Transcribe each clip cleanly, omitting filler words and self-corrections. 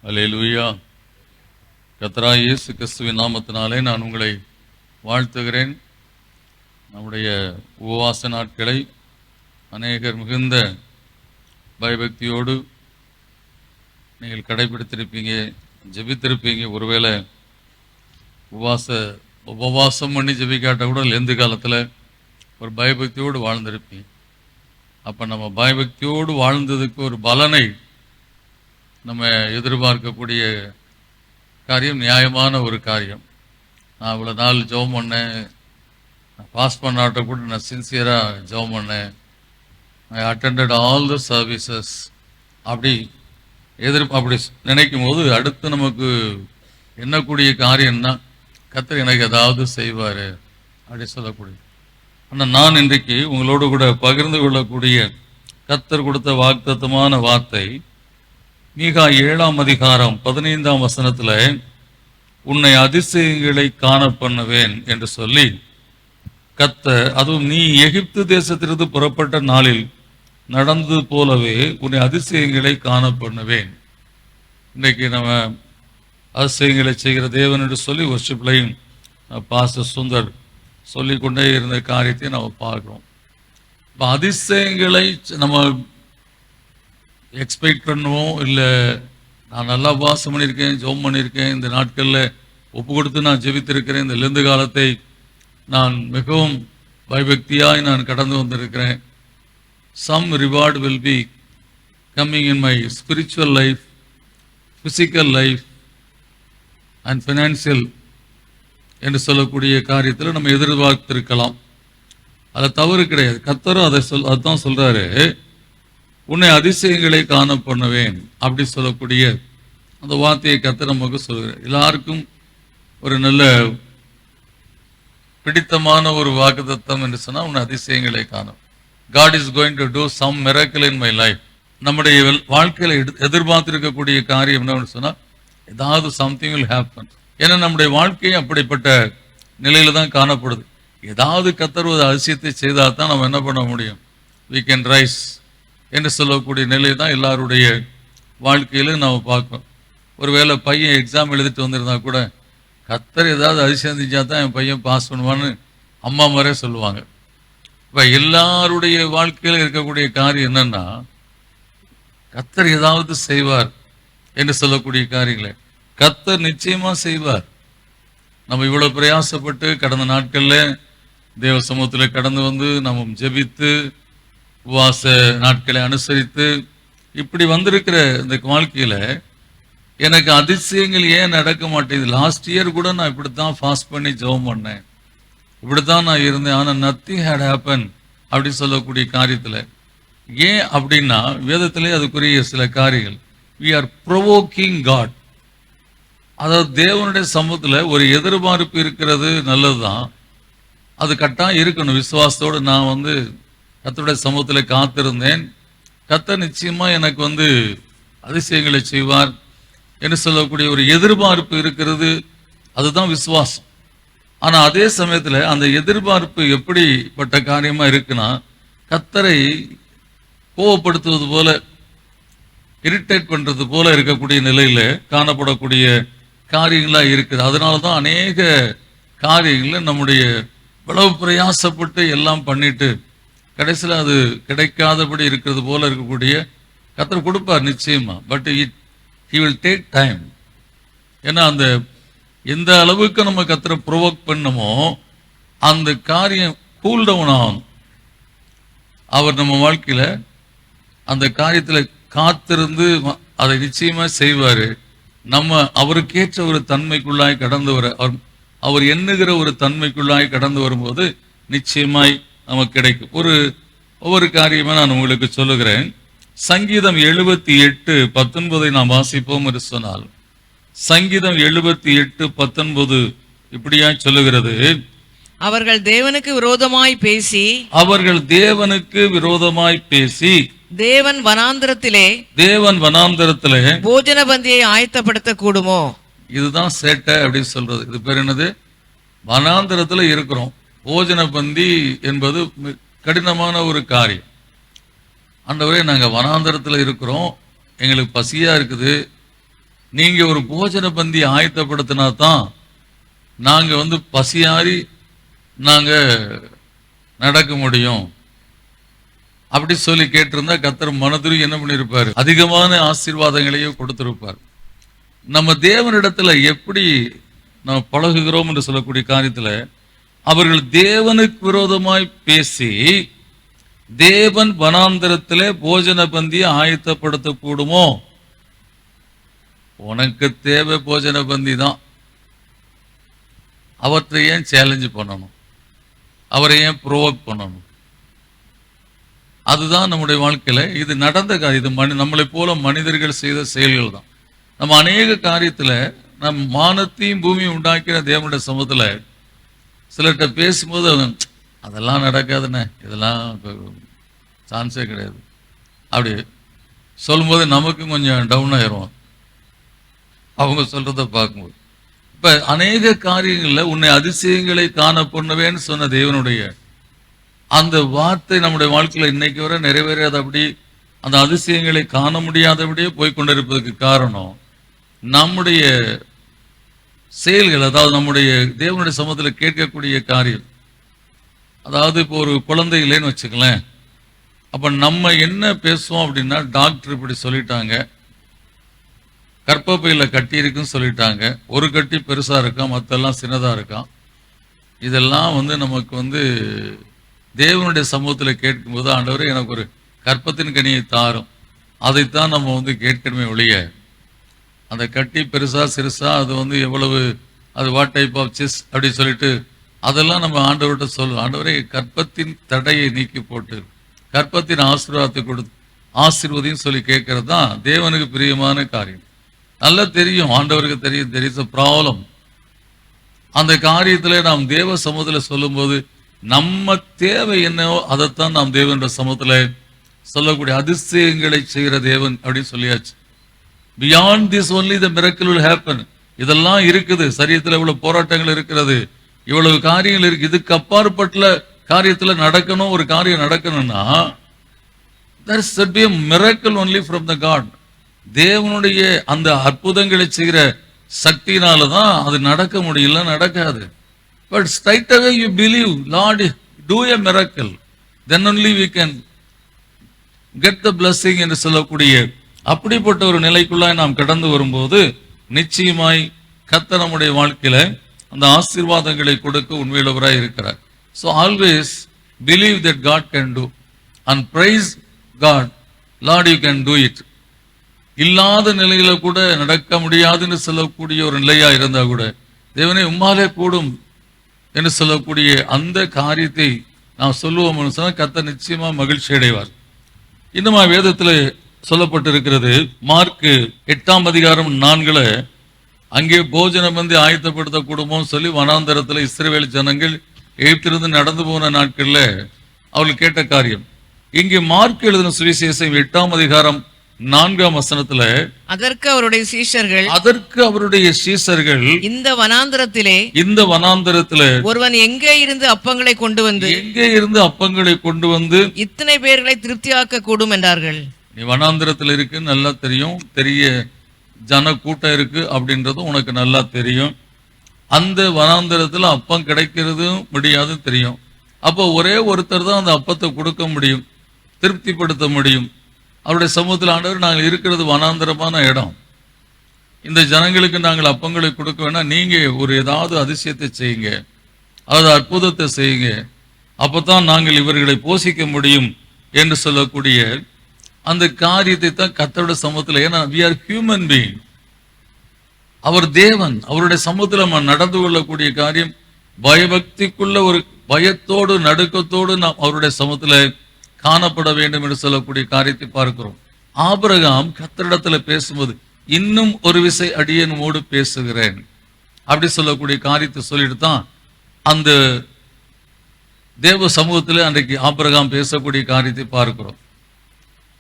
அல்லேலூயா. கர்த்தராகிய இயேசு கிறிஸ்துவின் நாமத்தினாலே நான் உங்களை வாழ்த்துகிறேன். நம்முடைய உபவாச நாட்களை அநேகர் மிகுந்த பயபக்தியோடு நீங்கள் கடைபிடித்திருப்பீங்க, ஜெபித்திருப்பீங்க. ஒருவேளை உபவாசம் பண்ணி ஜெபிக்காட்ட கூட லெந்து காலத்தில் ஒரு பயபக்தியோடு வாழ்ந்திருப்பீங்க. அப்போ நம்ம பயபக்தியோடு வாழ்ந்ததுக்கு ஒரு பலனை நம்ம எதிர்பார்க்கக்கூடிய காரியம் நியாயமான ஒரு காரியம். நான் இவ்வளோ நாள் ஜெபம் பண்ணேன், பாஸ் பண்ணாட்ட கூட நான் சின்சியராக ஜெபம் பண்ணேன், ஐ அட்டெண்டட் ஆல் த சர்வீசஸ் அப்படி நினைக்கும் போது அடுத்து நமக்கு எண்ணக்கூடிய காரியம்னா கர்த்தர் எனக்கு ஏதாவது செய்வார் அப்படி சொல்லக்கூடிய. ஆனால் நான் இன்றைக்கு உங்களோடு கூட பகிர்ந்து கொள்ளக்கூடிய கர்த்தர் கொடுத்த வாக்குத்தத்தமான வார்த்தை மீகா 7ஆம் அதிகாரம் 15ஆம் வசனத்தில் உன்னை அதிசயங்களை காண பண்ணுவேன் என்று சொல்லி கர்த்தர், அதுவும் நீ எகிப்து தேசத்திலிருந்து புறப்பட்ட நாளில் நடந்தது போலவே உன்னை அதிசயங்களை காண பண்ணுவேன். இன்றைக்கு நம்ம அதிசயங்களை செய்கிற தேவன் என்று சொல்லி வர்ஷிப்லையும் பாஸ்டர் சுந்தர் சொல்லிக்கொண்டே இருந்த காரியத்தை நம்ம பார்க்கிறோம். இப்போ அதிசயங்களை நம்ம எக்ஸ்பெக்ட் பண்ணுவோம். இல்லை நான் நல்லா உபவாசம் பண்ணியிருக்கேன், ஜெபம் பண்ணியிருக்கேன், இந்த நாட்களில் ஒப்பு கொடுத்து நான் ஜெபித்திருக்கிறேன், இந்த லெந்து காலத்தை நான் மிகவும் பயபக்தியாய் நான் கடந்து வந்திருக்கிறேன். Some reward will be coming in my spiritual life, physical life and financial என்று சொல்லக்கூடிய காரியத்தில் நம்ம எதிர்பார்த்திருக்கலாம். அதில் தவறு கிடையாது. கர்த்தரும் அதுதான் சொல்கிறாரு, உன்னை அதிசயங்களை காண பண்ணுவேன் அப்படி சொல்லக்கூடிய அந்த வார்த்தையை கர்த்தர் நமக்கு சொல்கிறார். எல்லாருக்கும் ஒரு நல்ல பிடித்தமான ஒரு வாக்குத்தத்தம் என்று சொன்னால் உன்னை அதிசயங்களை காணும். God is going to do some miracle in my life. நம்முடைய வாழ்க்கையில் எதிர்பார்த்திருக்கக்கூடிய காரியம் என்னன்னு சொன்னால் ஏதாவது சம்திங் will happen. ஏன்னா நம்முடைய வாழ்க்கையை அப்படிப்பட்ட நிலையில தான் காணப்படுது. ஏதாவது கர்த்தர் ஒரு அதிசயத்தை செய்தால் தான் நம்ம என்ன பண்ண முடியும், we can rise என்று சொல்லக்கூடிய நிலை தான் எல்லாருடைய வாழ்க்கையிலும் நம்ம பார்க்கணும். ஒருவேளை பையன் எக்ஸாம் எழுதிட்டு வந்திருந்தா கூட கர்த்தர் ஏதாவது அதிசயம் செஞ்சால் தான் என் பையன் பாஸ் பண்ணுவான்னு அம்மா மாதிரியே சொல்லுவாங்க. இப்போ எல்லாருடைய வாழ்க்கையில் இருக்கக்கூடிய காரியம் என்னன்னா கர்த்தர் ஏதாவது செய்வார் என்று சொல்லக்கூடிய காரியங்களை கர்த்தர் நிச்சயமாக செய்வார். நம்ம இவ்வளோ பிரயாசப்பட்டு கடந்த நாட்களில் தேவ சமூகத்தில் கடந்து வந்து நம்ம ஜெபித்து உபவாச நாட்களை அனுசரித்து இப்படி வந்திருக்கிற இந்த வாழ்க்கையில் எனக்கு அதிசயங்கள் ஏன் நடக்க மாட்டேங்குது? லாஸ்ட் இயர் கூட நான் இப்படித்தான் ஃபாஸ்ட் பண்ணி ஜெபம் பண்ணேன், இப்படித்தான் நான் இருந்தேன், ஆனால் நத்திங் ஹேட் ஹேப்பன் அப்படி சொல்லக்கூடிய காரியத்தில் ஏன் அப்படின்னா வேதத்திலே அதுக்குரிய சில காரியங்கள். We are provoking God. அதாவது தேவனுடைய சமூகத்தில் ஒரு எதிர்பார்ப்பு இருக்கிறது நல்லது தான், அது கட்டாயம் இருக்கணும். விசுவாசத்தோடு நான் கர்த்தருடைய சமூகத்தில் காத்திருந்தேன், கர்த்தர் நிச்சயமா எனக்கு அதிசயங்களை செய்வார் என்று சொல்லக்கூடிய ஒரு எதிர்பார்ப்பு இருக்கிறது, அதுதான் விசுவாசம். ஆனால் அதே சமயத்தில் அந்த எதிர்பார்ப்பு எப்படிப்பட்ட காரியமா இருக்குன்னா கர்த்தரை கோவப்படுத்துவது போல, இரிட்டேட் பண்றது போல இருக்கக்கூடிய நிலையில காணப்படக்கூடிய காரியங்களா இருக்குது. அதனால தான் அநேக காரியங்களை நம்முடைய இவ்வளவு பிரயாசப்பட்டு எல்லாம் பண்ணிட்டு கடைசியில் அது கிடைக்காதபடி இருக்கிறது போல இருக்கக்கூடிய கர்த்தர் கொடுப்பார் நிச்சயமா. But he will take time. ஏன்னா அந்த எந்த அளவுக்கு நம்ம கர்த்தரை ப்ரொவோக் பண்ணமோ அந்த காரியம் கூல் டவுன் ஆகும். அவர் நம்ம வாழ்க்கையில அந்த காரியத்தில் காத்திருந்து அதை நிச்சயமா செய்வார். நம்ம அவருக்கேற்ற ஒரு தன்மைக்குள்ளாய் கடந்து வர, அவர் எண்ணுகிற ஒரு தன்மைக்குள்ளாய் கடந்து வரும்போது நிச்சயமாய் நமக்கு கிடைக்கும். ஒவ்வொரு காரியமா நான் உங்களுக்கு சொல்லுகிறேன். சங்கீதம் 78:19 நாம் வாசிப்போம் என்று சொன்னால், சங்கீதம் 78:19 இப்படியா சொல்லுகிறது, அவர்கள் தேவனுக்கு விரோதமாய் பேசி தேவன் வனாந்திரத்திலே போஜன பந்தியை ஆயத்தப்படுத்த கூடுமோ. இதுதான் சேட்டை அப்படின்னு சொல்றது. இது பேர் என்னது? வனாந்திரத்துல இருக்கிறோம். போஜன பந்தி என்பது கடினமான ஒரு காரியம். ஆண்டவரே, நாங்கள் வனாந்தரத்தில் இருக்கிறோம், எங்களுக்கு பசியாக இருக்குது, நீங்க ஒரு போஜன பந்தி ஆயத்தப்படுத்தினா தான் நாங்க பசியாரி நாங்க நடக்க முடியும் அப்படி சொல்லி கேட்டிருந்தா கர்த்தர் மனதில் என்ன பண்ணிருப்பாரு, அதிகமான ஆசீர்வாதங்களையும் கொடுத்திருப்பார். நம்ம தேவனிடத்துல எப்படி நம்ம பழகுகிறோம் என்று சொல்லக்கூடிய காரியத்துல அவர்கள் தேவனுக்கு விரோதமாய் பேசி தேவன் வனாந்தரத்திலே போஜன பந்தியை ஆயத்தப்படுத்த கூடுமோ? உனக்கு தேவை போஜன பந்தி தான். அவற்றை ஏன் சேலஞ்சு பண்ணணும்? அவரை ஏன் ப்ரோவோக் பண்ணணும்? அதுதான் நம்முடைய வாழ்க்கையில இது நடந்த காரியம். இது நம்மளை போல மனிதர்கள் செய்த செயல்கள் தான். நம்ம அநேக காரியத்துல நம் வானத்தையும் பூமியும் உண்டாக்கிற தேவனுடைய சமூகத்துல சிலர்கிட்ட பேசும்போது அதெல்லாம் நடக்காதுண்ணே, இதெல்லாம் சான்ஸே கிடையாது அப்படி சொல்லும்போது நமக்கும் கொஞ்சம் டவுன் ஆயிரும் அவங்க சொல்றத பார்க்கும்போது. இப்ப அநேக காரியங்கள்ல உன்னை அதிசயங்களை காண பண்ணுவேன்னு சொன்ன தேவனுடைய அந்த வார்த்தை நம்முடைய வாழ்க்கையில இன்னைக்கு வரை நிறைவேறாத, அப்படி அந்த அதிசயங்களை காண முடியாதபடியே போய்கொண்டிருப்பதற்கு காரணம் நம்முடைய செயல்கள். அதாவது நம்முடைய தேவனுடைய சமூகத்தில் கேட்கக்கூடிய காரியம். அதாவது இப்போ ஒரு குழந்தை இல்லைன்னு வச்சுக்கலேன், அப்ப நம்ம என்ன பேசுவோம் அப்படின்னா, டாக்டர் இப்படி சொல்லிட்டாங்க, கர்ப்பப்பையில கட்டி இருக்குன்னு சொல்லிட்டாங்க, ஒரு கட்டி பெருசா இருக்கான், மற்றெல்லாம் சின்னதா இருக்கான். இதெல்லாம் நமக்கு தேவனுடைய சமூகத்தில் கேட்கும்போது, ஆண்டவரே எனக்கு ஒரு கற்பத்தின் கனியை தாரும், அதைத்தான் நம்ம கேட்கணுமே ஒழிய அந்த கட்டி பெருசா சிறுசா அது எவ்வளவு, அது வாட் டைப் ஆஃப் செஸ் அப்படி சொல்லிட்டு அதெல்லாம் நம்ம ஆண்டவர்கிட்ட சொல்லணும். ஆண்டவரே கற்பத்தின் தடையை நீக்கி போட்டு கற்பத்தின் ஆசீர்வாதத்தை கொடுத்து ஆசீர்வதின்னு சொல்லி கேட்கறது தான் தேவனுக்கு பிரியமான காரியம். நல்லா தெரியும், ஆண்டவருக்கு தெரியும், தெர் இஸ் a ப்ராப்ளம். அந்த காரியத்துல நாம் தேவ சமூகத்தில் சொல்லும் போது நம்ம தேவை என்னவோ அதைத்தான் நாம் தேவனுடைய சமூகத்துல சொல்லக்கூடிய அதிசயங்களை செய்கிற தேவன் அப்படின்னு சொல்லியாச்சு. Beyond this only the miracle will happen. இதெல்லாம் இருக்குது, சரீரத்தில் இவ்வளவு போராட்டங்கள் இருக்கிறது, இவ்வளவு காரியங்கள் இருக்கு, இதுக்கு அப்பாற்பட்ட காரியத்துல நடக்கணும். ஒரு காரியம் நடக்கணும்னா there should be a miracle only from the God. தேவனுடைய அந்த அற்புதங்களை செய்கிற சக்தியினாலதான் அது நடக்க முடியல, நடக்காது. But straight away you believe, Lord, do a miracle, then only we can get the blessing என்று சொல்லக்கூடிய அப்படிப்பட்ட ஒரு நிலைக்குள்ளாய் நாம் கடந்து வரும்போது நிச்சயமாய் கர்த்தர் நம்முடைய வாழ்க்கையில அந்த ஆசீர்வாதங்களை கொடுக்க உண்மையுள்ளவராய் இருக்கிறார். So always believe that God can do and praise God, Lord you can do it. இல்லாத நிலையில கூட நடக்க முடியாதுன்னு சொல்லக்கூடிய ஒரு நிலையா இருந்தா கூட தேவனே உம்மாலே கூடும் என்று சொல்லக்கூடிய அந்த காரியத்தை நாம் சொல்லுவோம் சொன்னா கர்த்தர் நிச்சயமா மகிழ்ச்சி அடைவார். இன்னும் வேதத்துல சொல்லப்பட்டிருக்கிறது, மார்க் 8:4 அங்கே போஜன பந்தி ஆயத்தப்படுத்த கூடுமோன்னு சொல்லி வனாந்தரத்துல இஸ்ரவேல் ஜனங்கள் எகிப்திலிருந்து நடந்து போன நாட்கள்ல அவர்கள் கேட்ட காரியம். இங்கே மார்க் எழுதின சுவிசேஷம் 8:4 அதற்கு அவருடைய சீஷர்கள் இந்த வனாந்தரத்திலே ஒருவன் எங்கே இருந்து அப்பங்களை கொண்டு வந்து இத்தனை பேர்களை திருப்தியாக்க கூடும் என்றார்கள். நீ வனாந்தரத்தில் இருக்கு நல்லா தெரியும், பெரிய ஜன கூட்டம் இருக்கு அப்படின்றதும் உனக்கு நல்லா தெரியும். அந்த வனாந்தரத்துல அப்பம் கிடைக்கிறதும் முடியாது தெரியும். அப்போ ஒரே ஒருத்தர் தான் அந்த அப்பத்தை கொடுக்க முடியும், திருப்திப்படுத்த முடியும். அவருடைய சமூகத்தில் ஆண்டவர் நாங்கள் இருக்கிறது வனாந்தரமான இடம், இந்த ஜனங்களுக்கு நாங்கள் அப்பங்களை கொடுக்க வேணா, நீங்க ஒரு ஏதாவது அதிசயத்தை செய்யுங்க, அதாவது அற்புதத்தை செய்யுங்க, அப்பதான் நாங்கள் இவர்களை போஷிக்க முடியும் என்று சொல்லக்கூடிய அந்த காரியத்தை தான் கர்த்தருடைய சமூகத்தில். ஏன்னா we are human being, அவர் தேவன், அவருடைய சமூகத்தில் நம்ம நடந்து கொள்ளக்கூடிய காரியம் பயபக்திக்குள்ள ஒரு பயத்தோடு நடுக்கத்தோடு நாம் அவருடைய சமூகத்தில் காணப்பட வேண்டும் என்று சொல்லக்கூடிய காரியத்தை பார்க்கிறோம். ஆபிரகாம் கர்த்தரிடத்துல பேசும்போது இன்னும் ஒரு விசை அடியேனோடு பேசுகிறேன் அப்படி சொல்லக்கூடிய காரியத்தை சொல்லிட்டு தான் அந்த தேவ சமூகத்தில் அன்றைக்கு ஆபிரகாம் பேசக்கூடிய காரியத்தை பார்க்கிறோம்.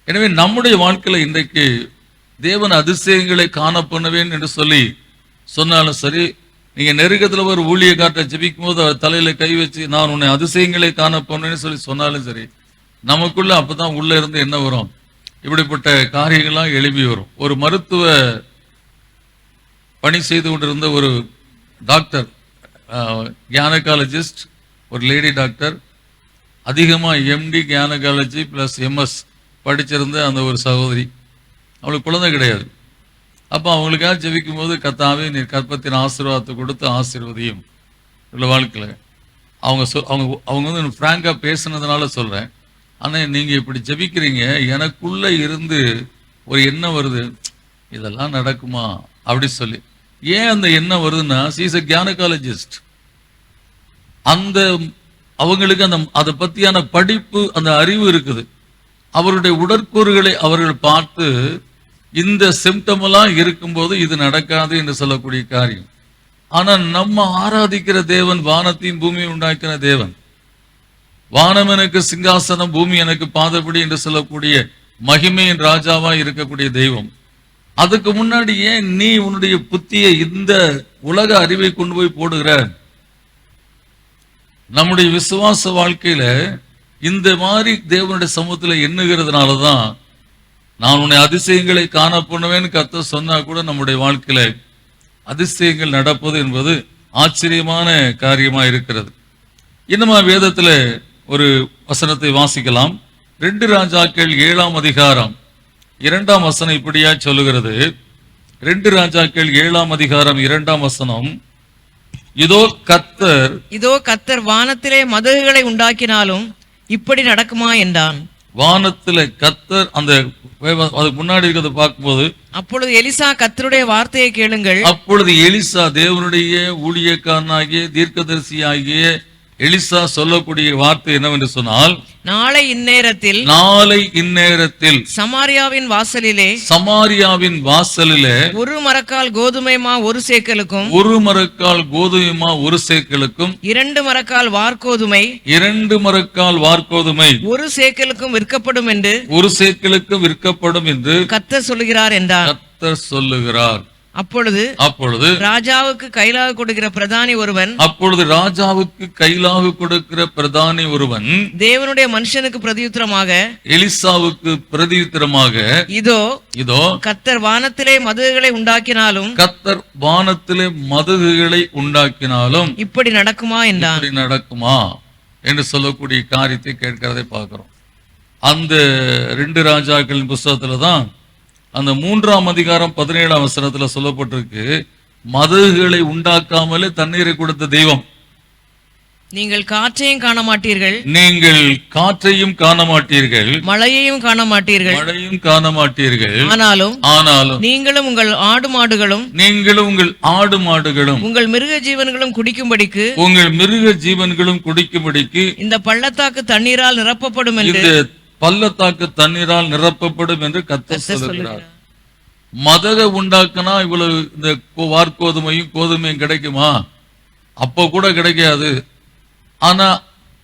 எனவே நம்முடைய வாழ்க்கையில இன்றைக்கு தேவன் அதிசயங்களை காண பண்ணுவேன் என்று சொல்லி சொன்னாலும் சரி, நீங்க நெருக்கத்துல ஒரு ஊழியக்காரரை ஜெபிக்கும் போது அவர் தலையில கை வச்சு நான் உன்னை அதிசயங்களை காண பண்ணுவேன்னு சொல்லி சொன்னாலும் சரி, நமக்குள்ள அப்பதான் உள்ள இருந்து என்ன வரும், இப்படிப்பட்ட காரியங்கள்லாம் எழுப்பி வரும். ஒரு மருத்துவ பணி செய்து கொண்டிருந்த ஒரு டாக்டர், கியானகாலஜிஸ்ட், ஒரு லேடி டாக்டர், அதிகமாக எம்டி கியானகாலஜி ப்ளஸ் எம்எஸ் படிச்சிருந்த அந்த ஒரு சகோதரி. அவளுக்கு குழந்தை கிடையாது. அப்போ அவங்களுக்காக ஜெபிக்கும் போது, கர்த்தாவே நீர் கர்ப்பத்தின் ஆசீர்வாதத்தை கொடுத்து ஆசீர்வதியும் உள்ள வாழ்க்கையில் அவங்க வந்து ஃப்ராங்காக பேசுனதுனால சொல்கிறேன். ஆனால் நீங்கள் இப்படி ஜெபிக்கிறீங்க, எனக்குள்ளே இருந்து ஒரு எண்ணம் வருது, இதெல்லாம் நடக்குமா அப்படி சொல்லி. ஏன் அந்த எண்ணம் வருதுன்னா, சீஸ் எ கியானகாலஜிஸ்ட். அந்த அவங்களுக்கு அந்த அதை பற்றியான படிப்பு, அந்த அறிவு இருக்குது. அவருடைய உடற்கூறுகளை அவர்கள் பார்த்து, இந்த சிம்டம் எல்லாம் இருக்கும்போது இது நடக்காது என்று சொல்லக்கூடிய காரியம். ஆனா நம்ம ஆராதிக்கிற தேவன் வானத்தையும் பூமியும் உண்டாக்கின தேவன். வானம் எனக்கு சிங்காசனம், பூமி எனக்கு பாதபடி என்று சொல்லக்கூடிய மகிமையின் ராஜாவா இருக்கக்கூடிய தெய்வம். அதுக்கு முன்னாடி ஏன் நீ உன்னுடைய புத்தியை இந்த உலக அறிவை கொண்டு போய் போடுகிற? நம்முடைய விசுவாச வாழ்க்கையில இந்த மாதிரி தேவனுடைய சமூகத்தில் எண்ணுகிறதுனாலதான், நான் உன்னை அதிசயங்களை காண பண்ணுவேன்னு கர்த்தர் சொன்னா கூட நம்முடைய வாழ்க்கையில அதிசயங்கள் நடப்பது என்பது ஆச்சரியமான காரியமா இருக்கிறது. இன்னுமா வேதத்துல ஒரு வசனத்தை வாசிக்கலாம். 2 ராஜாக்கள் 7ஆம் அதிகாரம் 2ஆம் வசனம் இப்படியா சொல்லுகிறது. 2 ராஜாக்கள் 7ஆம் அதிகாரம் 2ஆம் வசனம், இதோ கர்த்தர் வானத்திலே மதகுகளை உண்டாக்கினாலும் இப்படி நடக்குமா என்றான். வானத்துல கர்த்தர், அந்த அதுக்கு முன்னாடி இருக்கிறத பார்க்கும்போது, அப்பொழுது எலிசா கர்த்தருடைய வார்த்தையை கேளுங்கள். அப்பொழுது எலிசா, தேவனுடைய ஊழியக்காரனாகிய தீர்க்கதரிசியாகிய எலிசா சொல்லக்கூடிய வார்த்தை என்னவென்று சொன்னால், நாளை இந்நேரத்தில் சமாரியாவின் வாசலிலே ஒரு மரக்கால் கோதுமை மா 1 சேக்கலுக்கும் 2 மரக்கால் வார்கோதுமை 1 சேக்கலுக்கும் விற்கப்படும் என்று கர்த்தர் சொல்லுகிறார் என்றார். கர்த்தர் சொல்லுகிறார். அப்பொழுது ராஜாவுக்கு கைலாக கொடுக்கிற பிரதானி ஒருவன் தேவனுடைய மனுஷனுக்கு பிரதியுத்தரமாக, எலிசாவுக்கு பிரதியுத்தரமாக, இதோ கர்த்தர் வானத்திலே மதகுகளை உண்டாக்கினாலும் இப்படி நடக்குமா என்றான். நடக்குமா என்று சொல்லக்கூடிய காரியத்தை கேட்கிறதை பார்க்கிறோம். அந்த 2 ராஜாக்களின் புஸ்தகத்துலதான் அந்த 3ஆம் அதிகாரம் 17ஆம் வசனத்துல சொல்லப்பட்டிருக்கு, மதகுகளை உண்டாக்காமலே தண்ணீரை கொடுத்த தெய்வம். நீங்கள் காற்றையும் காண மாட்டீர்கள், மழையையும் காண மாட்டீர்கள். ஆனாலும் நீங்களும் உங்கள் ஆடு மாடுகளும் உங்கள் மிருக ஜீவன்களும் குடிக்கும்படிக்கு இந்த பள்ளத்தாக்கு தண்ணீரால் நிரப்பப்படும் என்று கர்த்தர் சொல்லுகிறார். மதக உண்டாக்குனா இவ்வளவு இந்த வார்கோதுமையும் கோதுமையும் கிடைக்குமா? அப்போ கூட கிடைக்காது. ஆனா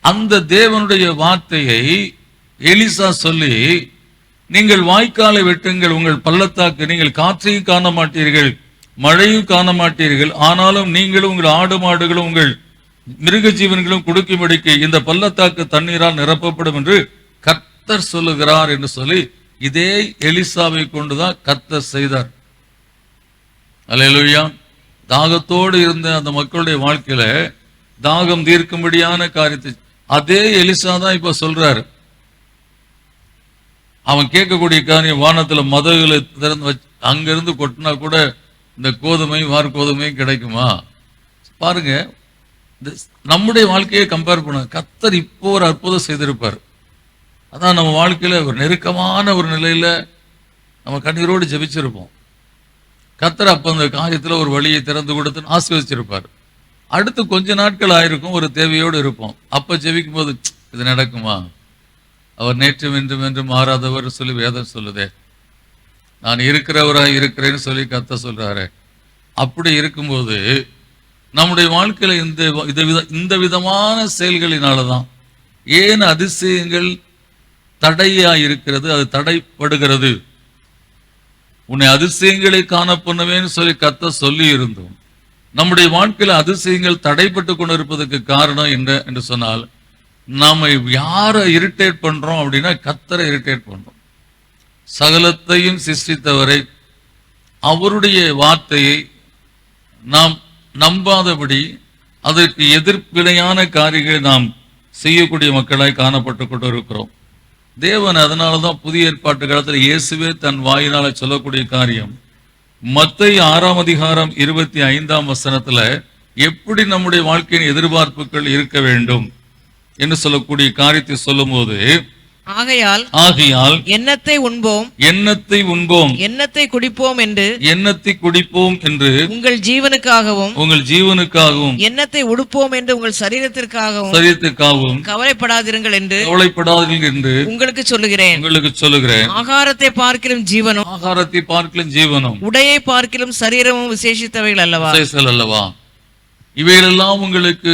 அந்த தேவனுடைய வார்த்தையை எலிசா சொல்லி, நீங்கள் வாய்க்காலை வெட்டுங்கள், உங்கள் பள்ளத்தாக்கு, நீங்கள் காற்றையும் காண மாட்டீர்கள், மழையும் காண மாட்டீர்கள், ஆனாலும் நீங்களும் உங்கள் ஆடு மாடுகளும் உங்கள் மிருக ஜீவன்களும் குடிக்கும்படிக்கு இந்த பள்ளத்தாக்கு தண்ணீரால் நிரப்பப்படும் என்று கர்த்தர் சொல்லுகிறார் என்று சொல்லி, இதே எலிசாவை கொண்டுதான் கர்த்தர் செய்தார். அல்லேலூயா. தாகத்தோடு இருந்த அந்த மக்களுடைய வாழ்க்கையில தாகம் தீர்க்கும்படியான காரியத்தை அதே எலிசா தான் இப்ப சொல்றாரு. அவன் கேட்கக்கூடிய காரியம், வானத்துல மதகுகளை திறந்து வச்சு அங்கிருந்து கொட்டினா கூட இந்த வார்கோதுமையும் கிடைக்குமா? பாருங்க, நம்முடைய வாழ்க்கையை கம்பேர் பண்ண கர்த்தர் இப்போ ஒரு அற்புதம் செய்திருப்பார். அதான் நம்ம வாழ்க்கையில ஒரு நெருக்கமான ஒரு நிலையில நம்ம கண்ணீரோடு ஜெபிச்சிருப்போம். கர்த்தர் அப்ப அந்த காரியத்துல ஒரு வழியை திறந்து கொடுத்து ஆசீர்வதிச்சிருப்பார். அடுத்து கொஞ்ச நாட்கள் ஆயிருக்கும், ஒரு தேவையோடு இருப்போம். அப்ப ஜெபிக்கும் போது, இது நடக்குமா? அவர் நேற்றும் இன்றும் மாறாதவர் சொல்லி வேதம் சொல்லுதே, நான் இருக்கிறவராய் இருக்கிறேன்னு சொல்லி கர்த்தர் சொல்றாரு. அப்படி இருக்கும்போது நம்முடைய வாழ்க்கையில இந்த விதமான செயல்களினாலதான் ஏன் அதிசயங்கள் தடையா இருக்கிறது, அது தடைப்படுகிறது. உன்னை அதிசயங்களை காண பண்ணுவேன்னு சொல்லி கர்த்தர் சொல்லி இருந்தோம். நம்முடைய வாழ்க்கையில அதிசயங்கள் தடைப்பட்டு கொண்டிருப்பதற்கு காரணம் என்ன என்று சொன்னால், நாம யாரை இரிட்டேட் பண்றோம் அப்படின்னா கர்த்தரை இரிட்டேட் பண்றோம். சகலத்தையும் சிருஷ்டித்தவரை, அவருடைய வார்த்தையை நாம் நம்பாதபடி அதற்கு எதிர்ப்பிணையான காரியங்களை நாம் செய்யக்கூடிய மக்களாய் காணப்பட்டு கொண்டு இருக்கிறோம். தேவன் அதனாலதான் புதிய ஏற்பாட்டு காலத்தில் இயேசுவே தன் வாயினால சொல்லக்கூடிய காரியம் மத்தேயு 6ஆம் அதிகாரம் 25ஆம் வசனத்துல எப்படி நம்முடைய வாழ்க்கையின் எதிர்பார்ப்புகள் இருக்க வேண்டும் என்று சொல்லக்கூடிய காரியத்தை சொல்லும் போது, ஆகையால் எண்ணத்தை உண்போம் எண்ணத்தை குடிப்போம் என்று உங்கள் ஜீவனுக்காகவும் எண்ணத்தை உடுப்போம் என்று உங்கள் சரீரத்திற்காகவும் கவலைப்படாதீர்கள் என்று உங்களுக்கு சொல்லுகிறேன். ஆகாரத்தை பார்க்கிலும் ஜீவனும் உடையை பார்க்கிலும் சரீரமும் விசேஷித்தவைகள் அல்லவா? இவைகளெல்லாம் உங்களுக்கு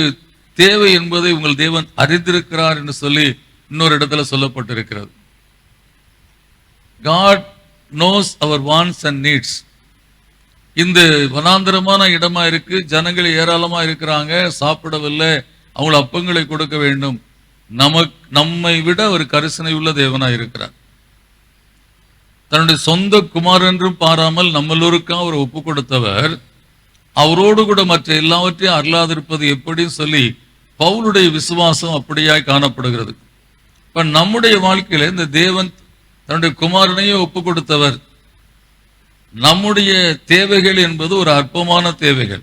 தேவை என்பதை உங்கள் தேவன் அறிந்திருக்கிறார் என்று சொல்லி இன்னொரு இடத்துல சொல்லப்பட்டிருக்கிறது. God knows our wants and needs. இந்த வனாந்தரமான இடமா இருக்கு, ஜனங்கள் ஏராளமா இருக்கிறாங்க, சாப்பிடவில்லை, அவங்களுக்கு அப்பங்களை கொடுக்க வேண்டும். நம்மை விட ஒரு கரிசனை உள்ள தேவனா இருக்கிறார். தன்னுடைய சொந்த குமார் என்றும் பாராமல் நம்மளோருக்கா அவர் ஒப்பு கொடுத்தவர், அவரோடு கூட மற்ற எல்லாவற்றையும் அருளாதிருப்பது எப்படி சொல்லி பவுலுடைய விசுவாசம் அப்படியாய் காணப்படுகிறது. இப்ப நம்முடைய வாழ்க்கையில இந்த தேவன் தன்னுடைய குமாரனையே ஒப்பு கொடுத்தவர். நம்முடைய தேவைகள் என்பது ஒரு அற்பமான தேவைகள்.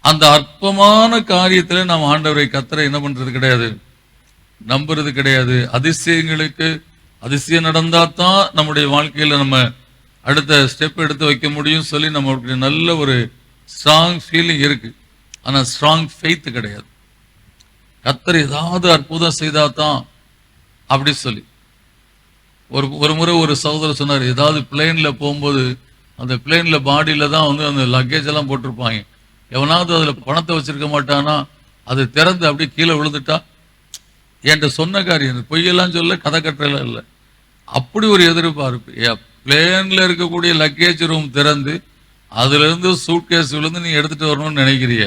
அந்த அற்பமான காரியத்துல நாம் ஆண்டவரை கர்த்தரை என்ன பண்றது கிடையாது, நம்புறது கிடையாது. அதிசயம் நடந்தாதான் நம்முடைய வாழ்க்கையில நம்ம அடுத்த ஸ்டெப் எடுத்து வைக்க முடியும் சொல்லி நம்மளுக்கு நல்ல ஒரு ஸ்ட்ராங் ஃபீலிங் இருக்கு. ஆனா ஸ்ட்ராங் ஃபெய்த் கிடையாது. கர்த்தர் ஏதாவது அற்புதம் செய்தாதான் அப்படி சொல்லி ஒரு முறை ஒரு சகோதரர் சொன்னார், ஏதாவது பிளேன்ல போகும்போது அந்த பிளேன்ல பாடியில தான் அந்த லக்கேஜ் எல்லாம் போட்டிருப்பாங்க. எவனாவது அதுல பணத்தை வச்சிருக்க மாட்டானா, அது திறந்து அப்படியே கீழே விழுந்துட்டா, என்கிட்ட சொன்ன காரியம் பொய்யெல்லாம் சொல்ல, கதை கட்டுறலாம் இல்லை, அப்படி ஒரு எதிர்பார்ப்பு. பிளேன்ல இருக்கக்கூடிய லக்கேஜ் ரூம் திறந்து அதுல இருந்து சூட்கேஸ் விழுந்து நீ எடுத்துட்டு வரணும்னு நினைக்கிறிய?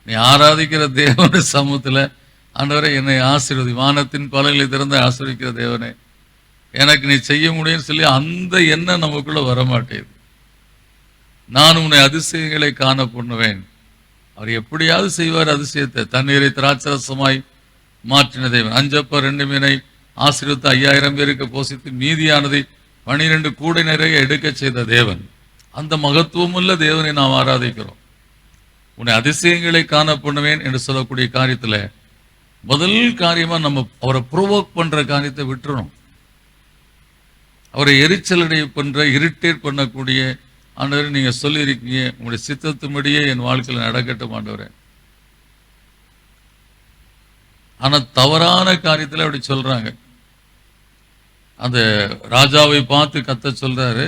நீ ஆராதிக்கிற தேவனுடைய சமூகத்துல, ஆண்டவரே என்னை ஆசீர்வதி, வானத்தின் பலகளை திறந்து ஆசீர்வதிக்கிற தேவனே எனக்கு நீ செய்ய முடியும்னு சொல்லி அந்த எண்ணம் நமக்குள்ள வரமாட்டேது. நான் உன்னை அதிசயங்களை காண பண்ணுவேன். அவர் எப்படியாவது செய்வார் அதிசயத்தை. தண்ணீரை திராட்சரசமாய் மாற்றின தேவன். 5 அப்ப 2 மீனை ஆசீர்வதித்து 5000 பேருக்கு போஷித்து மீதியானதை 12 கூடை நிறைய எடுக்க செய்த தேவன். அந்த மகத்துவமுள்ள தேவனை நாம் ஆராதிக்கிறோம். உன்னை அதிசயங்களை காண பண்ணுவேன் என்று சொல்லக்கூடிய காரியத்துல முதல் காரியமா நம்ம அவரை ப்ரோவோக் பண்ற காரியத்தை விட்டுறணும். அவரை எரிச்சலடைய பண்ற, இரிட்டேட் பண்ணக்கூடிய, ஆண்டவரே நீங்க சொல்லி இருக்கீங்க உங்களுடைய சித்தத்தும்படியே என் வாழ்க்கையில நடக்கட்டும் ஆண்டவரே. ஆனா தவறான காரியத்துல அப்படி சொல்றாங்க. அந்த ராஜாவை பார்த்து கத்த சொல்றாரு,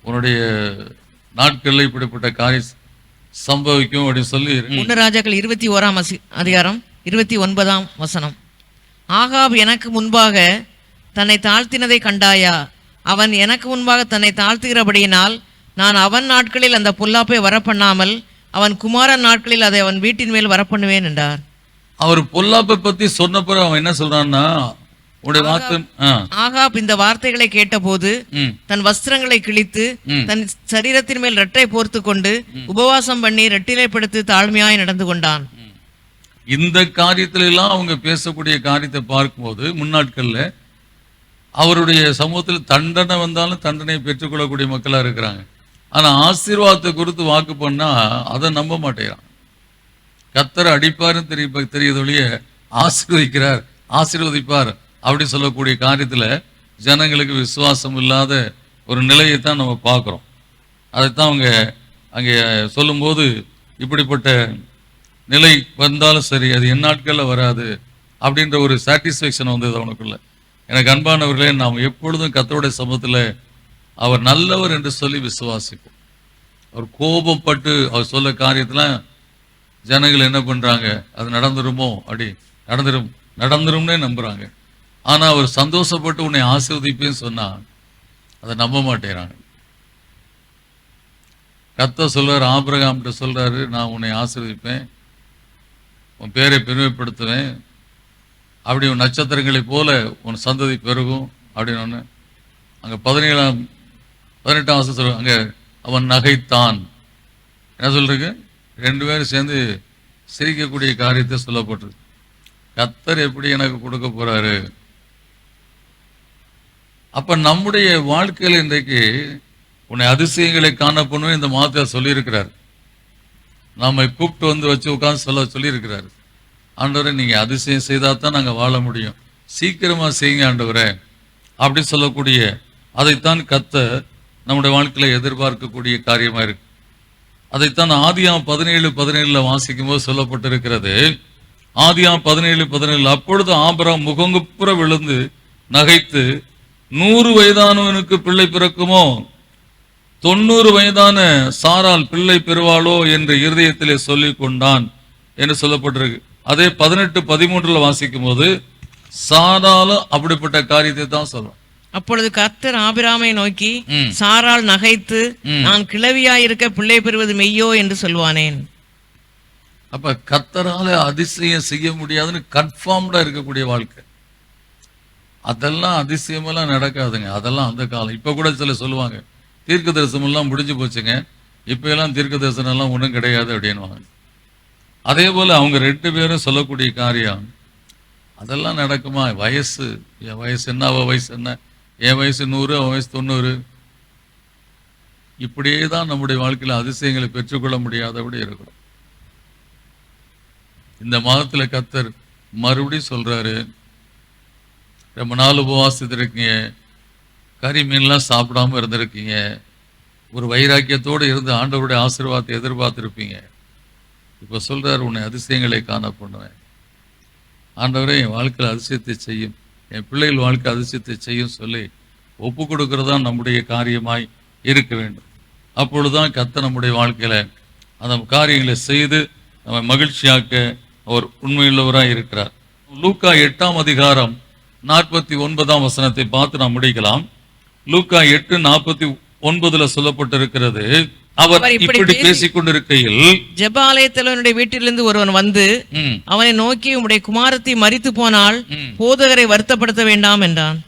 உன்னுடைய நாட்கள்ல இப்படிப்பட்ட காரியம் சம்பவிக்கும் அப்படின்னு சொல்லி. 1 ராஜாக்கள் 21ஆம் அதிகாரம் 29ஆம் வசனம். ஆகாப் எனக்கு முன்பாக தன்னை தாழ்த்தினதை கண்டாயா? அவன் எனக்கு முன்பாக தன்னை தாழ்த்துகிறபடியினால் நான் அவன் நாட்களில் அந்த பொல்லாப்பை வரப்பண்ணாமல் அவன் குமாரன் நாட்களில் அதை அவன் வீட்டின் மேல் வரப்பண்ணுவேன் என்றார். அவர் பொல்லாப்பை பத்தி சொன்ன பிறகு அவன் என்ன சொல்றான்னா, ஆகாப் இந்த வார்த்தைகளை கேட்டபோது தன் வஸ்திரங்களை கிழித்து தன் சரீரத்தின் மேல் ரெட்டை போர்த்து கொண்டு உபவாசம் பண்ணி ரெட்டிலைப்படுத்தி தாழ்மையாய் நடந்து கொண்டான். இந்த காரியத்தில எல்லாம் அவங்க பேசக்கூடிய காரியத்தை பார்க்கும்போது முன்னாட்கள்ல அவருடைய சமூகத்தில் தண்டனை வந்தாலும் தண்டனையை பெற்றுக்கொள்ளக்கூடிய மக்களா இருக்கிறாங்க. ஆனா ஆசீர்வாதத்தை குறித்து வாக்கு பண்ணா அதை நம்ப மாட்டேங்கிறான். கர்த்தர் அடிப்பாருன்னு தெரியுது ஒழிய ஆசீர்வதிப்பார் அப்படி சொல்லக்கூடிய காரியத்துல ஜனங்களுக்கு விசுவாசம் இல்லாத ஒரு நிலையை தான் நம்ம பார்க்கிறோம். அதைத்தான் அவங்க அங்கே சொல்லும்போது, இப்படிப்பட்ட நிலை வந்தாலும் சரி அது என் நாட்கள்ல வராது அப்படின்ற ஒரு சாட்டிஸ்ஃபேக்ஷன் வந்தது அவனுக்குள்ள. எனக்கு அன்பானவர்களே, நாம் எப்பொழுதும் கர்த்தருடைய சமூகத்தில் அவர் நல்லவர் என்று சொல்லி விசுவாசிப்போம். அவர் கோபப்பட்டு அவர் சொல்ல காரியத்தெல்லாம் ஜனங்கள் என்ன பண்றாங்க, அது நடந்துருமோ, அப்படி நடந்துரும்னே நம்புறாங்க. ஆனா அவர் சந்தோஷப்பட்டு உன்னை ஆசீர்வதிப்பேன்னு சொன்னா அதை நம்ப மாட்டேறாங்க. கர்த்தர் சொல்றாரு, ஆபிரகாம்கிட்ட சொல்றாரு, நான் உன்னை ஆசீர்வதிப்பேன், உன் பேரை பெருமைப்படுத்துவேன், அப்படி உன் நட்சத்திரங்களை போல உன் சந்ததி பெருகும் அப்படின்னு. அங்க 18ஆம் வருஷம் சொல்ற, அங்க அவன் நகைத்தான். என்ன சொல்றீங்க? ரெண்டு பேரும் சேர்ந்து சிரிக்கக்கூடிய காரியத்தை சொல்லப்பட்டிருக்கு. கர்த்தர் எப்படி எனக்கு கொடுக்க போறாரு? அப்ப நம்முடைய வாழ்க்கையில் இன்றைக்கு உன்னை அதிசயங்களை காணப்படணும் இந்த மாதத்தை சொல்லியிருக்கிறார். நாம கூப்பிட்டு வந்து வச்சு உட்கார்ந்து சொல்லியிருக்கிறார். ஆண்டவரே, நீங்க அதிசயம் செய்தா தான் நாங்க வாழ முடியும், சீக்கிரமா செய்யுங்க ஆண்டவரே அப்படி சொல்லக்கூடிய அதைத்தான் கர்த்தர் நம்முடைய வாழ்க்கையில எதிர்பார்க்கக்கூடிய காரியமா இருக்கு. அதைத்தான் ஆதியாம் 17:17 வாசிக்கும் போது சொல்லப்பட்டிருக்கிறது. ஆதியாம் 17:17 அப்பொழுது ஆபிரகாம் முகங்குப்புற விழுந்து நகைத்து, 100 வயதானவனுக்கு பிள்ளை பிறக்குமோ, 90 வயதான சாரால் பிள்ளை பெறுவாளோ என்று இருதயத்திலே சொல்லிக் கொண்டான் என்று சொல்லப்பட்டிருக்கு. அதே 18:13 வாசிக்கும் போது சாராலும் அப்படிப்பட்ட காரியத்தை தான் சொல்லும். அப்பொழுது கர்த்தர் ஆபிராமை நோக்கி, சாராள் நகைத்து, நான் கிழவியாயிருக்க பிள்ளை பெறுவது மெய்யோ என்று சொல்வானேன். அப்ப கர்த்தரால அதிசயம் செய்ய முடியாதுன்னு கன்ஃபார்ம்டா இருக்கக்கூடிய வாழ்க்கை. அதெல்லாம் அதிசயமெல்லாம் நடக்காதுங்க. அதெல்லாம் அந்த காலம். இப்ப கூட சில சொல்லுவாங்க, தீர்க்க தரிசனம் எல்லாம் முடிஞ்சு போச்சுங்க, இப்ப எல்லாம் தீர்க்க தரிசனம் எல்லாம் ஒண்ணும் கிடையாது அப்படின்னுவாங்க. அதே போல அவங்க 2 பேரும் சொல்லக்கூடிய காரியம் அதெல்லாம் நடக்குமா? வயசு, என் வயசு என்ன, அவ வயசு என்ன, என் வயசு 100, அவன் வயசு 90. இப்படியே தான் நம்முடைய வாழ்க்கையில அதிசயங்களை பெற்றுக்கொள்ள முடியாதபடி இருக்கணும். இந்த மாதத்துல கர்த்தர் மறுபடியும் சொல்றாரு, ரொம்ப நாள் உபவாசித்திருக்கீங்க, கறி மீன்லாம் சாப்பிடாம இருந்திருக்கீங்க, ஒரு வைராக்கியத்தோடு இருந்து ஆண்டவருடைய ஆசீர்வாதத்தை எதிர்பார்த்திருப்பீங்க. இப்ப சொல்றாரு, உன்னை அதிசயங்களை காண பண்ணுவேன். ஆண்டவரே, என் வாழ்க்கையில் அதிசயத்தை செய்யும், என் பிள்ளைகள் வாழ்க்கை அதிசயத்தை செய்யும் சொல்லி ஒப்பு கொடுக்கறதா நம்முடைய காரியமாய் இருக்க வேண்டும். அப்பொழுதுதான் கர்த்தர் நம்முடைய வாழ்க்கையில அந்த காரியங்களை செய்து நம்ம மகிழ்ச்சியாக்க அவர் உண்மையுள்ளவராய் இருக்கிறார். லூக்கா 8:49 பார்த்து நாம் முடிக்கலாம். லூக்கா 8:49 சொல்லப்பட்டிருக்கிறது, அவர் இப்படி பேசிக் கொண்டிருக்கையில் ஜெபாலயத்தில் வீட்டிலிருந்து ஒருவன் வந்து அவனை நோக்கி, உம்முடைய குமாரத்தி மரித்து போனால் போதகரை வருத்தப்படுத்த வேண்டாம் என்றான்.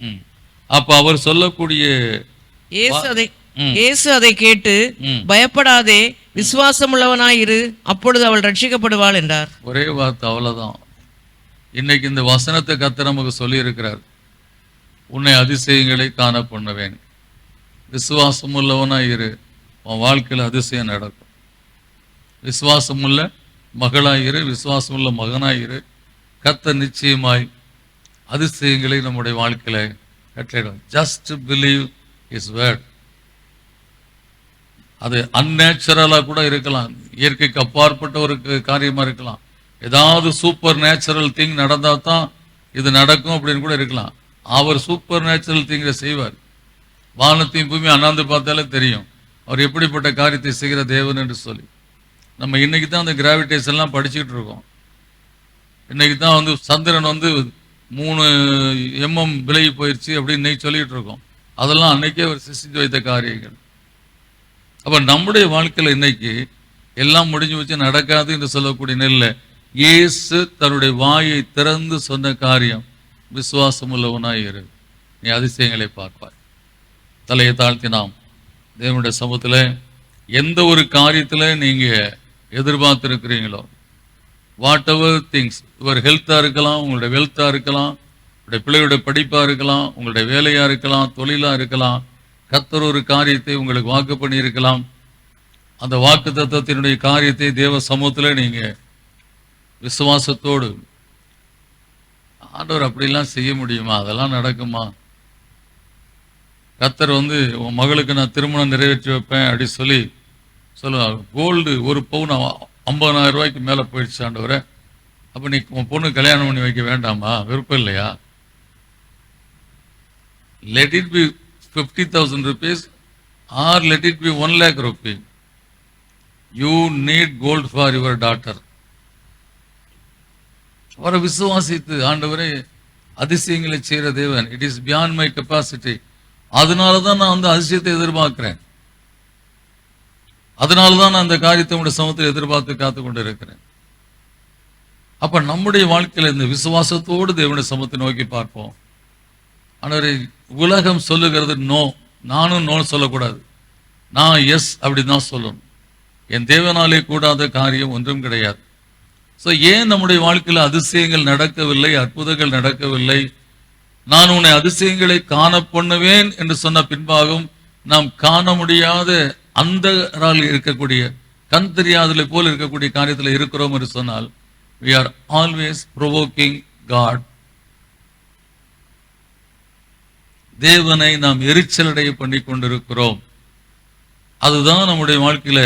அப்ப அவர் சொல்லக்கூடிய இயேசு அதை கேட்டு, பயப்படாதே, விசுவாசம் உள்ளவனாயிரு, அப்பொழுது அவள் ரட்சிக்கப்படுவாள் என்றார். ஒரே வார்த்தை, அவ்வளவுதான். இன்னைக்கு இந்த வசனத்தை கர்த்தர் நமக்கு சொல்லி இருக்கிறார், உன்னை அதிசயங்களை காண பண்ணுவேன், விசுவாசம் உள்ளவனாயிரு, உன் வாழ்க்கையில் அதிசயம் நடக்கும். விசுவாசமுள்ள மகளாயிரு, விசுவாசமுள்ள மகனாயிரு, கர்த்தர் நிச்சயமாய் அதிசயங்களை நம்முடைய வாழ்க்கையில கட்டளையிடும். Just believe is word. அது அந்நேச்சுரலா கூட இருக்கலாம், இயற்கைக்கு அப்பாற்பட்ட ஒரு காரியமா இருக்கலாம், ஏதாவது சூப்பர் நேச்சுரல் திங் நடந்தா தான் இது நடக்கும் அப்படின்னு கூட இருக்கலாம். அவர் சூப்பர் நேச்சுரல் திங்கை செய்வார். வானத்தையும் பூமி அண்ணாந்து பார்த்தாலே தெரியும் அவர் எப்படிப்பட்ட காரியத்தை செய்கிற தேவன் என்று சொல்லி. நம்ம இன்னைக்கு தான் அந்த கிராவிடேஷன் எல்லாம் படிச்சுக்கிட்டு இருக்கோம். இன்னைக்கு தான் சந்திரன் 3 mm விலகி போயிடுச்சு அப்படின்னு இன்னைக்கு சொல்லிட்டு இருக்கோம். அதெல்லாம் அன்னைக்கே அவர் சிருஷ்டித்து வைத்த காரியங்கள். அப்ப நம்முடைய வாழ்க்கையில இன்னைக்கு எல்லாம் முடிஞ்சு வச்சு நடக்காது என்று சொல்லக்கூடிய நெல்ல இயேசு தன்னுடைய வாயை திறந்து சொன்ன காரியம், விசுவாசம் உள்ளவனாய் இரு, நீ அதிசயங்களை பார்ப்பாய். தலையை தாழ்த்தி நாம் தேவனுடைய சமூகத்துல எந்த ஒரு காரியத்துல நீங்க எதிர்பார்த்திருக்கிறீங்களோ, வாட் எவர் திங்ஸ், யுவர் ஹெல்த்தா இருக்கலாம், உங்களுடைய வெல்த்தா இருக்கலாம், உங்களுடைய பிள்ளையுடைய படிப்பா இருக்கலாம், உங்களுடைய வேலையா இருக்கலாம், தொழிலா இருக்கலாம், கர்த்தர் ஒரு காரியத்தை உங்களுக்கு வாக்கு பண்ணி இருக்கலாம். அந்த வாக்கு தத்தத்தினுடைய காரியத்தை தேவ சமூகத்துல நீங்க விசுவாசத்தோடு, ஆண்டவர் அப்படிலாம் செய்ய முடியுமா, அதெல்லாம் நடக்குமா, கர்த்தர் உன் மகளுக்கு நான் திருமணம் நிறைவேற்றி வைப்பேன் அப்படி சொல்லி சொல்லுவாங்க. கோல்டு 1 பவுன் 50,000 ரூபாய்க்கு மேலே போயிடுச்சு ஆண்டவரே, அப்போ நீ உன் பொண்ணு கல்யாணம் பண்ணி வைக்க வேண்டாமா, விருப்பம் இல்லையா? Let it be 50,000 rupees or let it be 1 lakh rupee. You need gold for your daughter. அவரை விசுவாசித்து, ஆண்டவரே அதிசயங்களை செய்கிற தேவன், it is beyond my capacity, அதனாலதான் நான் அதிசயத்தை எதிர்பார்க்கிறேன், அதனாலதான் நான் அந்த காரியத்தை உங்களுடைய சமூகத்தில் எதிர்பார்த்து காத்து கொண்டு இருக்கிறேன். அப்ப நம்முடைய வாழ்க்கையில இந்த விசுவாசத்தோடு தேவனுடைய சமூகத்தை நோக்கி பார்ப்போம். ஆண்டவரே, உலகம் சொல்லுகிறது நோ, நானும் நோ சொல்லக்கூடாது. நான் எஸ் அப்படின்னு தான் சொல்லணும். என் தேவனாலே கூடாத காரியம் ஒன்றும் கிடையாது. ஸோ ஏன் நம்முடைய வாழ்க்கையில் அதிசயங்கள் நடக்கவில்லை, அற்புதங்கள் நடக்கவில்லை? நான் உன்னை அதிசயங்களை காண பண்ணுவேன் என்று சொன்ன பின்பாகவும் நாம் காண முடியாத அந்தரால் இருக்கக்கூடிய, கண் தெரியாதலை போல் இருக்கக்கூடிய காரியத்தில் இருக்கிறோம் என்று சொன்னால், we are always provoking God. தேவனை நாம் எரிச்சலடைய பண்ணி கொண்டிருக்கிறோம். அதுதான் நம்முடைய வாழ்க்கையில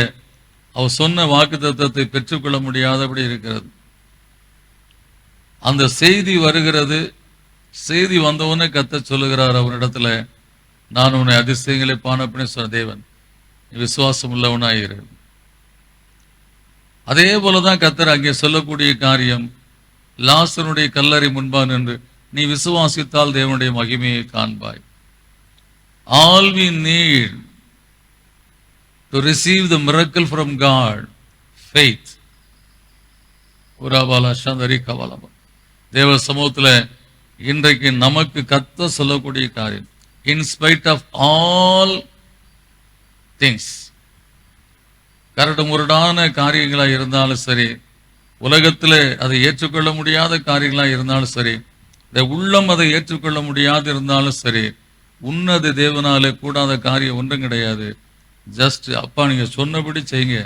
அவர் சொன்ன வாக்குத்தத்தத்தை பெற்றுக்கொள்ள முடியாதபடி இருக்கிறது. அந்த செய்தி வருகிறது, செய்தி வந்தவொன்னே கர்த்தர் சொல்லுகிறார் அவனிடத்துல, நான் உன்னை அதிசயங்களை பானப்படி சொன்ன தேவன், நீ விசுவாசம் உள்ளவனாயிரு. அதே போலதான் கர்த்தர் அங்கே சொல்லக்கூடிய காரியம், லாசருடைய கல்லறை முன்பாக நின்று நீ விசுவாசித்தால் தேவனுடைய மகிமையை காண்பாய். All we need to receive the miracle from God, faith. உராபாலா Chandari கவாலபா. தேவ சமூகத்தில் இன்றைக்கு நமக்கு கத்த சொல்லக்கூடிய காரியம், in spite of all things, கரடு முரடான காரியங்களாக இருந்தாலும் சரி, உலகத்தில் அதை ஏற்றுக்கொள்ள முடியாத காரியங்களாக இருந்தாலும் சரி, இந்த உள்ளம் அதை ஏற்றுக்கொள்ள முடியாது இருந்தாலும் சரி, உன்னத தேவனாலே கூடாத காரியம் ஒன்றும் கிடையாது. ஜஸ்ட் அப்பா நீங்க சொன்னபடி செய்யுங்க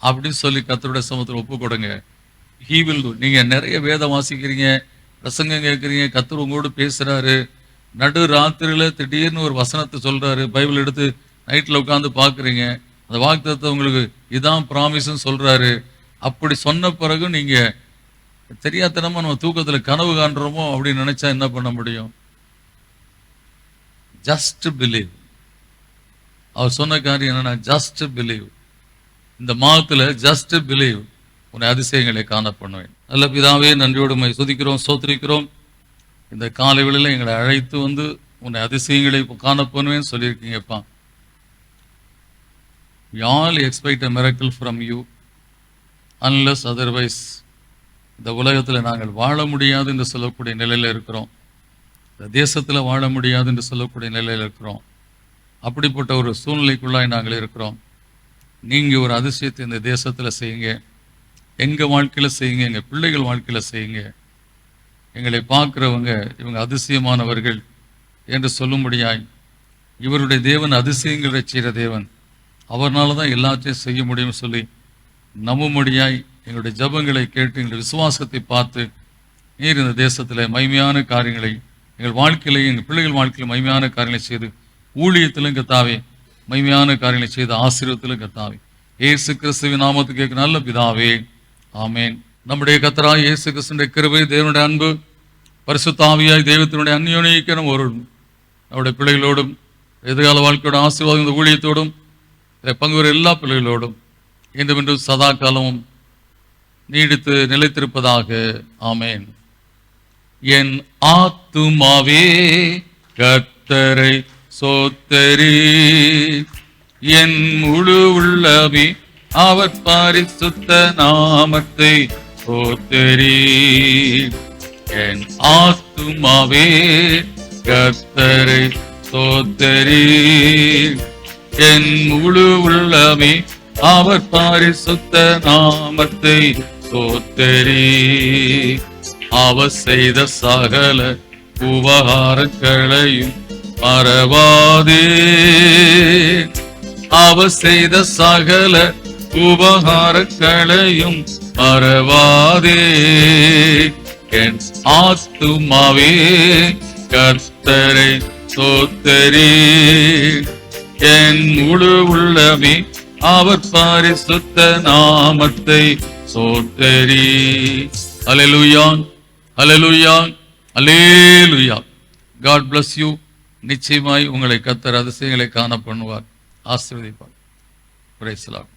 அப்படின்னு சொல்லி கர்த்தருடைய சமூகத்தில் ஒப்பு கொடுங்க. He will do. நீங்க நிறைய வேதம் வாசிக்கிறீங்க, பிரசங்கம் கேட்குறீங்க, கர்த்தர் உங்களோடு பேசுறாரு, நடு ராத்திரியில திடீர்னு ஒரு வசனத்தை சொல்றாரு, பைபிள் எடுத்து நைட்ல உட்காந்து பாக்குறீங்க, அந்த வாக்குத்தத்தத்தை உங்களுக்கு இதான் ப்ராமிஸ்ன்னு சொல்றாரு. அப்படி சொன்ன பிறகு நீங்க தெரியாதனமா நம்ம தூக்கத்துல கனவு காண்றோமோ அப்படின்னு நினைச்சா என்ன பண்ண முடியும்? Just believe. அவர் சொன்ன காரியம் என்னன்னா, ஜஸ்ட் பிலீவ். இந்த மாதத்துல ஜஸ்ட் பிலீவ், உன்னை அதிசயங்களை காண பண்ணுவேன். நல்ல பிதாவே, நன்றியோடு உம்மை துதிக்கிறோம், ஸ்தோத்திரிக்கிறோம். இந்த காலை வேளையில எங்களை அழைத்து வந்து உன்னை அதிசயங்களை காண பண்ணுவேன்னு சொல்லியிருக்கீங்கப்பா. We all expect a miracle from you, unless otherwise. இந்த உலகத்தில் நாங்கள் வாழ முடியாது என்று சொல்லக்கூடிய நிலையில இருக்கிறோம். இந்த தேசத்தில் வாழ முடியாது என்று சொல்லக்கூடிய நிலையில் இருக்கிறோம். அப்படிப்பட்ட ஒரு சூழ்நிலைக்குள்ளாய் நாங்கள் இருக்கிறோம். நீங்க ஒரு அதிசயத்தை இந்த தேசத்தில் செய்யுங்க, எங்க வாழ்க்கையில செய்யுங்க, எங்க பிள்ளைகள் வாழ்க்கையில செய்யுங்க. எங்களை பார்க்கிறவங்க இவங்க அதிசயமானவர்கள் என்று சொல்லும்படியாய், இவருடைய தேவன் அதிசயங்களை செய்கிற தேவன், அவர்னால தான் எல்லாத்தையும் செய்ய முடியும் சொல்லி நம்பும்படியாய் எங்களுடைய ஜபங்களை கேட்டு எங்களுடைய விசுவாசத்தை பார்த்து நீர் இந்த தேசத்தில் மகிமையான காரியங்களை எங்கள் வாழ்க்கையிலையும் எங்கள் பிள்ளைகள் வாழ்க்கையிலும் மகிமையான காரியங்களை செய்து, ஊழியத்திலும் கர்த்தாவே மகிமையான காரியங்களை செய்து, ஆசீர்வாதத்திலும் கர்த்தாவே இயேசு கிறிஸ்துவின் நாமத்துக்கு கேட்க நல்ல பிதாவே, ஆமேன். நம்முடைய கர்த்தராகிய இயேசு கிறிஸ்துவின் கிருபை, தேவனுடைய அன்பு, பரிசுத்த ஆவியாய் தெய்வத்தினுடைய அந்யோன்யம் ஒரு நம்முடைய பிள்ளைகளோடும் எதிர்கால வாழ்க்கையோட ஆசீர்வாதம் இந்த ஊழியத்தோடும் பங்கு பெறும் எல்லா பிள்ளைகளோடும் இன்றும் சதா காலமும் நீடித்து நிலைத்திருப்பதாக. ஆமேன். என் ஆத்துமாவே கர்த்தரை சோத்தரி, என் முழு உள்ளமே அவர் பரிசுத்த நாமத்தை சோத்தரி. என் ஆத்துமாவே கர்த்தரை சோத்தரி, என் முழு உள்ளமே அவர் பரிசுத்த நாமத்தை சோத்தரி. அவர் செய்த சகல உபகாரங்களையும் மறவாதே, அவர் செய்த சகல உபகாரங்களையும் மறவாதே. என் ஆத்துமாவே கர்த்தரை சோத்தரி, என் முழு உள்ளமே அவர் பரிசுத்த நாமத்தை சோத்தரி. அல்லேலூயா, அல்லேலூயா, அல்லேலூயா. God bless you. நிச்சயமாய் உங்களை கர்த்தர் அதிசயங்களை காண பண்ணுவார், ஆசீர்வதிப்பார். Praise the Lord.